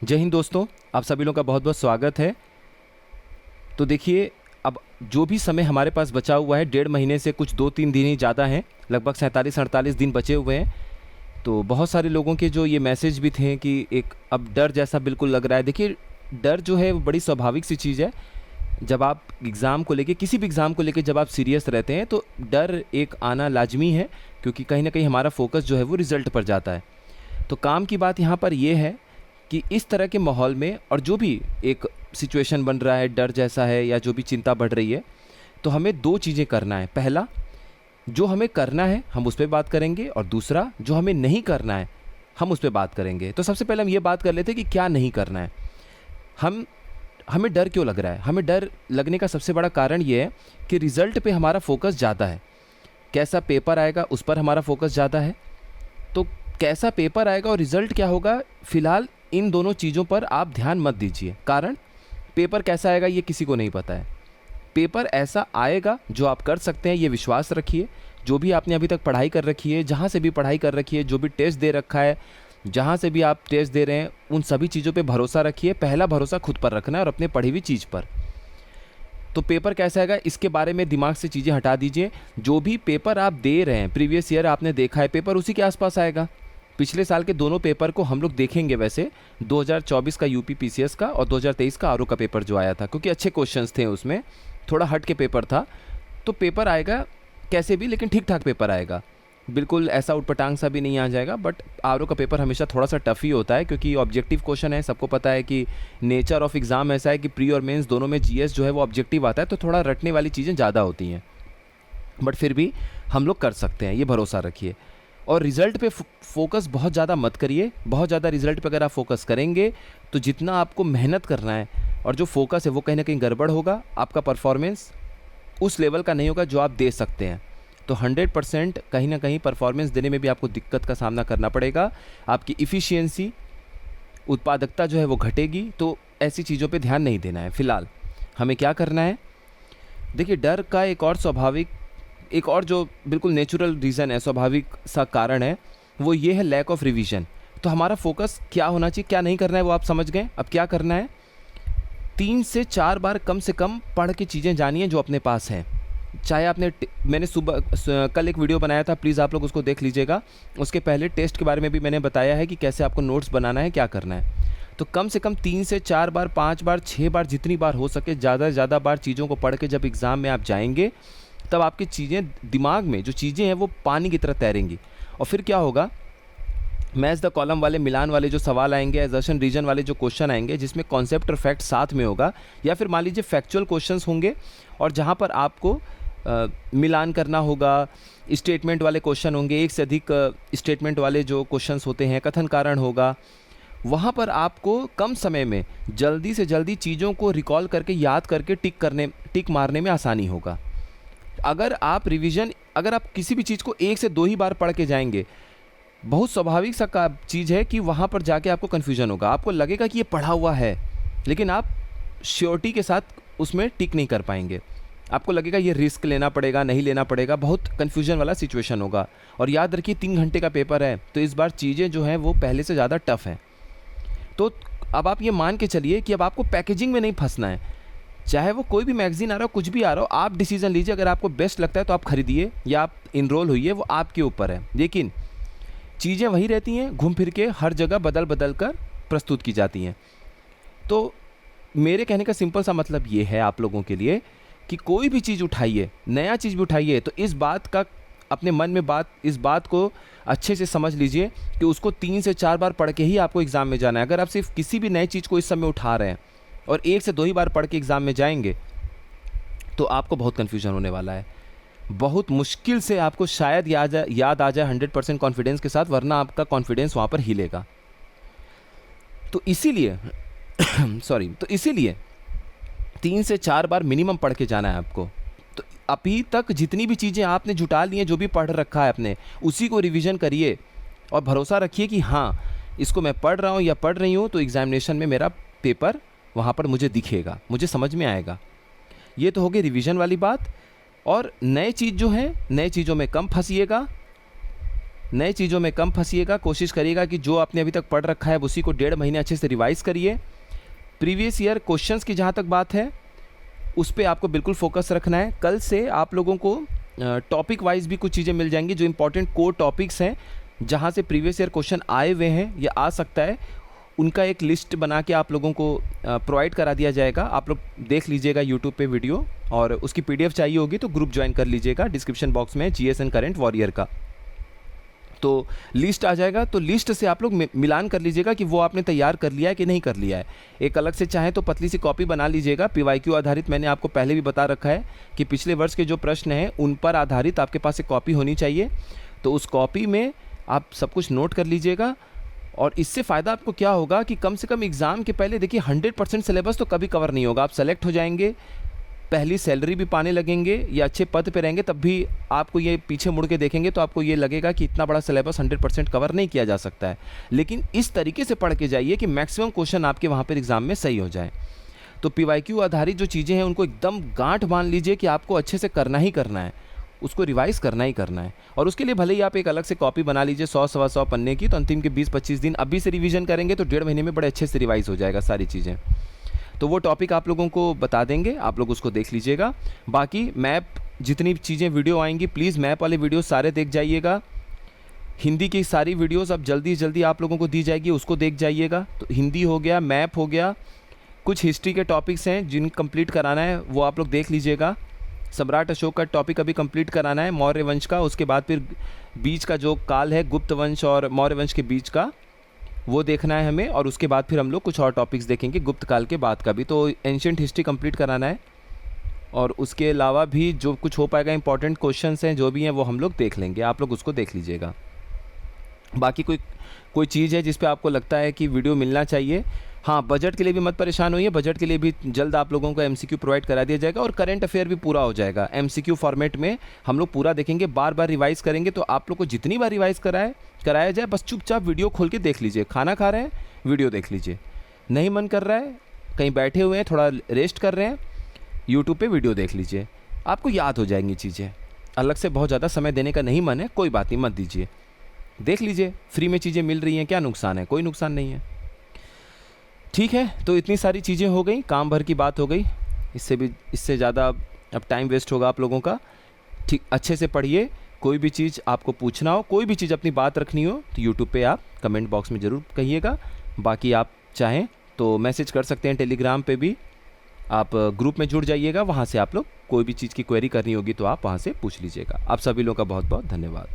जय हिंद दोस्तों, आप सभी लोगों का बहुत बहुत स्वागत है। तो देखिए, अब जो भी समय हमारे पास बचा हुआ है, 1.5 महीने से कुछ 2-3 दिन ही ज़्यादा हैं, लगभग 47-48 दिन बचे हुए हैं। तो बहुत सारे लोगों के जो ये मैसेज भी थे कि एक अब डर जैसा बिल्कुल लग रहा है। देखिए, डर जो है वो बड़ी स्वाभाविक सी चीज़ है। जब आप एग्ज़ाम को लेके, किसी भी एग्ज़ाम को लेके जब आप सीरियस रहते हैं तो डर एक आना लाजमी है, क्योंकि कहीं ना कहीं हमारा फोकस जो है वो रिज़ल्ट पर जाता है। तो काम की बात यहाँ पर ये है कि इस तरह के माहौल में और जो भी एक सिचुएशन बन रहा है, डर जैसा है या जो भी चिंता बढ़ रही है, तो हमें दो चीज़ें करना है। पहला, जो हमें करना है हम उस पर बात करेंगे, और दूसरा, जो हमें नहीं करना है हम उस पर बात करेंगे। तो सबसे पहले हम ये बात कर लेते हैं कि क्या नहीं करना है। हमें डर क्यों लग रहा है? हमें डर लगने का सबसे बड़ा कारण ये है कि रिज़ल्ट पे हमारा फोकस ज़्यादा है। कैसा पेपर आएगा उस पर हमारा फोकस ज़्यादा है। तो कैसा पेपर आएगा और रिज़ल्ट क्या होगा, फ़िलहाल इन दोनों चीज़ों पर आप ध्यान मत दीजिए। कारण, पेपर कैसा आएगा ये किसी को नहीं पता है। पेपर ऐसा आएगा जो आप कर सकते हैं, ये विश्वास रखिए। जो भी आपने अभी तक पढ़ाई कर रखी है, जहाँ से भी पढ़ाई कर रखी है, जो भी टेस्ट दे रखा है, जहाँ से भी आप टेस्ट दे रहे हैं, उन सभी चीज़ों पे भरोसा रखिए। पहला भरोसा खुद पर रखना है और अपने पढ़ी हुई चीज़ पर। तो पेपर कैसा आएगा इसके बारे में दिमाग से चीज़ें हटा दीजिए। जो भी पेपर आप दे रहे हैं, प्रीवियस ईयर आपने देखा है, पेपर उसी के आसपास आएगा। पिछले साल के दोनों पेपर को हम लोग देखेंगे। वैसे 2024 का यूपी पीसीएस का और 2023 का आरओ का पेपर जो आया था, क्योंकि अच्छे क्वेश्चंस थे उसमें, थोड़ा हट के पेपर था। तो पेपर आएगा कैसे भी, लेकिन ठीक ठाक पेपर आएगा। बिल्कुल ऐसा उटपटांग सा भी नहीं आ जाएगा। बट आरओ का पेपर हमेशा थोड़ा सा टफ ही होता है, क्योंकि ऑब्जेक्टिव क्वेश्चन है। सबको पता है कि नेचर ऑफ एग्ज़ाम ऐसा है कि प्री और मेंस दोनों में जीएस जो है वो ऑब्जेक्टिव आता है, तो थोड़ा रटने वाली चीज़ें ज़्यादा होती हैं। बट फिर भी हम लोग कर सकते हैं, ये भरोसा रखिए। और रिज़ल्ट पे फोकस बहुत ज़्यादा मत करिए। बहुत ज़्यादा रिज़ल्ट पे अगर आप फोकस करेंगे तो जितना आपको मेहनत करना है और जो फोकस है वो कहीं ना कहीं गड़बड़ होगा। आपका परफॉर्मेंस उस लेवल का नहीं होगा जो आप दे सकते हैं। तो 100% कहीं ना कहीं परफॉर्मेंस देने में भी आपको दिक्कत का सामना करना पड़ेगा। आपकी इफ़िशियंसी, उत्पादकता जो है वो घटेगी। तो ऐसी चीज़ों पे ध्यान नहीं देना है। फ़िलहाल हमें क्या करना है, देखिए, डर का एक और जो बिल्कुल नेचुरल रीज़न है, स्वाभाविक सा कारण है, वो ये है लैक ऑफ रिवीजन। तो हमारा फोकस क्या होना चाहिए, क्या नहीं करना है वो आप समझ गए। अब क्या करना है, 3 से 4 बार कम से कम पढ़ के चीज़ें जानिए जो अपने पास हैं। चाहे मैंने कल एक वीडियो बनाया था, प्लीज़ आप लोग उसको देख लीजिएगा। उसके पहले टेस्ट के बारे में भी मैंने बताया है कि कैसे आपको नोट्स बनाना है, क्या करना है। तो कम से कम 3 से 4 बार, 5 बार, 6 बार, जितनी बार हो सके ज़्यादा से ज़्यादा बार चीज़ों को पढ़ के जब एग्ज़ाम में आप जाएंगे, तब आपकी चीज़ें दिमाग में, जो चीज़ें हैं वो पानी की तरह तैरेंगी। और फिर क्या होगा, मैच द कॉलम वाले, मिलान वाले जो सवाल आएंगे, एजर्शन रीजन वाले जो क्वेश्चन आएंगे, जिसमें कॉन्सेप्ट और फैक्ट साथ में होगा, या फिर मान लीजिए फैक्चुअल क्वेश्चंस होंगे और जहाँ पर आपको मिलान करना होगा, स्टेटमेंट वाले क्वेश्चन होंगे, एक से अधिक स्टेटमेंट वाले जो क्वेश्चंस होते हैं, कथन कारण होगा। वहाँ पर आपको कम समय में जल्दी से जल्दी चीज़ों को रिकॉल करके, याद करके टिक मारने में आसानी होगा। अगर आप किसी भी चीज़ को 1 से 2 ही बार पढ़ के जाएंगे, बहुत स्वाभाविक सा चीज़ है कि वहाँ पर जाके आपको कन्फ्यूजन होगा। आपको लगेगा कि ये पढ़ा हुआ है, लेकिन आप श्योरिटी के साथ उसमें टिक नहीं कर पाएंगे। आपको लगेगा ये रिस्क लेना पड़ेगा, नहीं लेना पड़ेगा, बहुत कन्फ्यूजन वाला सिचुएशन होगा। और याद रखिए 3 घंटे का पेपर है, तो इस बार चीज़ें जो हैं वो पहले से ज़्यादा टफ हैं। तो अब आप ये मान के चलिए कि अब आपको पैकेजिंग में नहीं फंसना है। चाहे वो कोई भी मैगजीन आ रहा हो, कुछ भी आ रहा हो, आप डिसीजन लीजिए। अगर आपको बेस्ट लगता है तो आप खरीदिए या आप इनरोल होइए, वो आपके ऊपर है। लेकिन चीज़ें वही रहती हैं, घूम फिर के हर जगह बदल बदल कर प्रस्तुत की जाती हैं। तो मेरे कहने का सिंपल सा मतलब ये है आप लोगों के लिए कि कोई भी चीज़ उठाइए, नया चीज़ भी उठाइए, तो इस बात को अच्छे से समझ लीजिए कि उसको 3 से 4 बार पढ़ के ही आपको एग्ज़ाम में जाना है। अगर आप सिर्फ किसी भी नई चीज़ को इस समय उठा रहे हैं और 1 से 2 ही बार पढ़ के एग्ज़ाम में जाएंगे, तो आपको बहुत कन्फ्यूजन होने वाला है। बहुत मुश्किल से आपको शायद याद आ जाए 100% कॉन्फिडेंस के साथ, वरना आपका कॉन्फिडेंस वहाँ पर हिलेगा। तो इसीलिए तो इसीलिए 3 से 4 बार मिनिमम पढ़ के जाना है आपको। तो अभी तक जितनी भी चीज़ें आपने जुटा ली हैं, जो भी पढ़ रखा है आपने, उसी को रिवीजन करिए और भरोसा रखिए कि हाँ, इसको मैं पढ़ रहा हूँ या पढ़ रही हूँ तो एग्जामिनेशन में मेरा पेपर वहाँ पर मुझे दिखेगा, मुझे समझ में आएगा। ये तो हो गई रिवीजन वाली बात। और नए चीज़ जो है, नए चीज़ों में कम फंसिएगा, नए चीज़ों में कम फंसिएगा, कोशिश करिएगा कि जो आपने अभी तक पढ़ रखा है उसी को 1.5 महीने अच्छे से रिवाइज़ करिए। प्रीवियस ईयर क्वेश्चंस की जहाँ तक बात है उस पर आपको बिल्कुल फोकस रखना है। कल से आप लोगों को टॉपिक वाइज भी कुछ चीज़ें मिल जाएंगी, जो इंपॉर्टेंट कोर टॉपिक्स हैं जहाँ से प्रीवियस ईयर क्वेश्चन आए हुए हैं या आ सकता है, उनका एक लिस्ट बना के आप लोगों को प्रोवाइड करा दिया जाएगा। आप लोग देख लीजिएगा यूट्यूब पे वीडियो, और उसकी पीडीएफ चाहिए होगी तो ग्रुप ज्वाइन कर लीजिएगा। डिस्क्रिप्शन बॉक्स में जीएसएन करंट वॉरियर का तो लिस्ट आ जाएगा, तो लिस्ट से आप लोग मिलान कर लीजिएगा कि वो आपने तैयार कर लिया है कि नहीं कर लिया है। एक अलग से चाहे तो पतली सी कॉपी बना लीजिएगा पीवाईक्यू आधारित। मैंने आपको पहले भी बता रखा है कि पिछले वर्ष के जो प्रश्न हैं उन पर आधारित आपके पास एक कॉपी होनी चाहिए। तो उस कॉपी में आप सब कुछ नोट कर लीजिएगा, और इससे फ़ायदा आपको क्या होगा कि कम से कम एग्ज़ाम के पहले देखिए 100% सिलेबस तो कभी कवर नहीं होगा। आप सेलेक्ट हो जाएंगे, पहली सैलरी भी पाने लगेंगे या अच्छे पद पे रहेंगे, तब भी आपको ये पीछे मुड़ के देखेंगे तो आपको ये लगेगा कि इतना बड़ा सिलेबस 100% कवर नहीं किया जा सकता है। लेकिन इस तरीके से पढ़ के जाइए कि मैक्सिमम क्वेश्चन आपके वहाँ पर एग्ज़ाम में सही हो जाए। तो पीवाईक्यू आधारित जो चीज़ें हैं उनको एकदम गांठ बांध लीजिए कि आपको अच्छे से करना ही करना है, उसको रिवाइज़ करना ही करना है। और उसके लिए भले ही आप एक अलग से कॉपी बना लीजिए 100-125 पन्ने की, तो अंतिम के 20-25 दिन अभी से रिवीजन करेंगे तो 1.5 महीने में बड़े अच्छे से रिवाइज़ हो जाएगा सारी चीज़ें। तो वो टॉपिक आप लोगों को बता देंगे, आप लोग उसको देख लीजिएगा। बाकी मैप जितनी चीज़ें वीडियो आएंगी प्लीज़ मैप वाले वीडियो सारे देख जाइएगा। हिंदी की सारी वीडियोस अब जल्दी जल्दी आप लोगों को दी जाएगी, उसको देख जाइएगा। तो हिंदी हो गया, मैप हो गया, कुछ हिस्ट्री के टॉपिक्स हैं जिन कंप्लीट कराना है वो आप लोग देख लीजिएगा। सम्राट अशोक का टॉपिक अभी कंप्लीट कराना है, मौर्य वंश का। उसके बाद फिर बीच का जो काल है गुप्त वंश और मौर्य वंश के बीच का, वो देखना है हमें। और उसके बाद फिर हम लोग कुछ और टॉपिक्स देखेंगे गुप्त काल के बाद का भी। तो एंशिएंट हिस्ट्री कंप्लीट कराना है, और उसके अलावा भी जो कुछ हो पाएगा इंपॉर्टेंट क्वेश्चंस हैं जो भी हैं वो हम लोग देख लेंगे, आप लोग उसको देख लीजिएगा। बाकी कोई चीज़ है जिस पे आपको लगता है कि वीडियो मिलना चाहिए, हाँ, बजट के लिए भी मत परेशान होइए, बजट के लिए भी जल्द आप लोगों को एमसीक्यू प्रोवाइड करा दिया जाएगा, और करंट अफेयर भी पूरा हो जाएगा। एमसीक्यू फॉर्मेट में हम लोग पूरा देखेंगे, बार बार रिवाइज़ करेंगे। तो आप लोग को जितनी बार रिवाइज़ कराया जाए, बस चुपचाप वीडियो खोल के देख लीजिए। खाना खा रहे हैं वीडियो देख लीजिए, नहीं मन कर रहा है, कहीं बैठे हुए हैं थोड़ा रेस्ट कर रहे हैं, यूट्यूब पर वीडियो देख लीजिए, आपको याद हो जाएंगी चीज़ें। अलग से बहुत ज़्यादा समय देने का नहीं मन है, कोई बात नहीं, मत दीजिए, देख लीजिए। फ्री में चीज़ें मिल रही हैं, क्या नुकसान है? कोई नुकसान नहीं है। ठीक है, तो इतनी सारी चीज़ें हो गई, काम भर की बात हो गई, इससे ज़्यादा अब टाइम वेस्ट होगा आप लोगों का। ठीक, अच्छे से पढ़िए। कोई भी चीज़ आपको पूछना हो, कोई भी चीज़ अपनी बात रखनी हो तो यूट्यूब पे आप कमेंट बॉक्स में ज़रूर कहिएगा। बाकी आप चाहें तो मैसेज कर सकते हैं, टेलीग्राम पे भी आप ग्रुप में जुड़ जाइएगा, वहाँ से आप लोग कोई भी चीज़ की क्वेरी करनी होगी तो आप वहाँ से पूछ लीजिएगा। आप सभी लोगों का बहुत बहुत धन्यवाद।